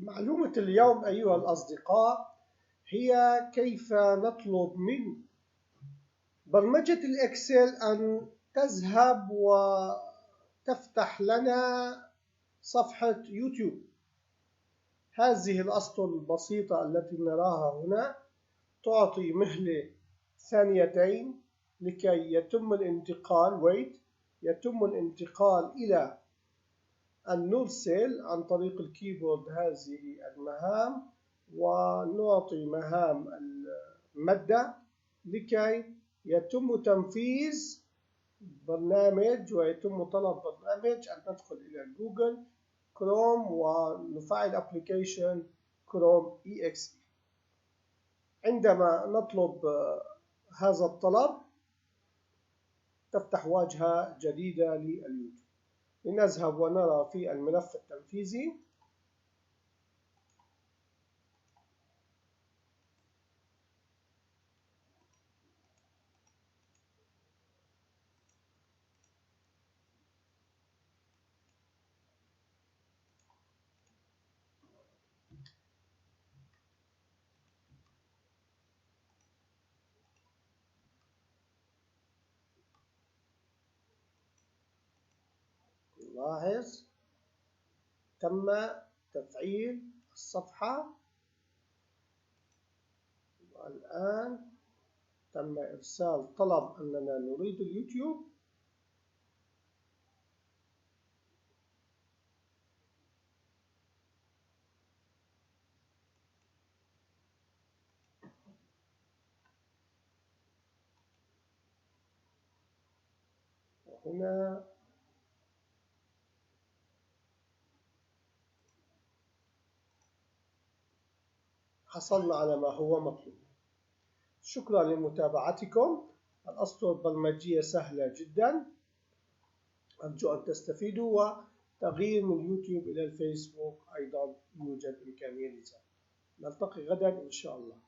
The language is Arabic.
معلومة اليوم أيها الأصدقاء هي كيف نطلب من برمجة الإكسل أن تذهب وتفتح لنا صفحة يوتيوب. هذه الأسطر البسيطة التي نراها هنا تعطي مهلة ثانيتين لكي يتم الانتقال إلى نرسل عن طريق الكيبورد هذه المهام ونعطي مهام المادة لكي يتم تنفيذ برنامج ويتم طلب برنامج أن ندخل إلى جوجل كروم ونفعل أبليكيشن كروم EXE. عندما نطلب هذا الطلب تفتح واجهة جديدة لليوتيوب. لنذهب ونرى في الملف التنفيذي. لاحظ تم تفعيل الصفحة والآن تم إرسال طلب أننا نريد اليوتيوب. وهنا حصلنا على ما هو مطلوب. شكرا لمتابعتكم. الأسطر البرمجية سهلة جدا، أرجو أن تستفيدوا. وتغيير من اليوتيوب إلى الفيسبوك أيضا يوجد إمكانية لذلك. نلتقي غدا إن شاء الله.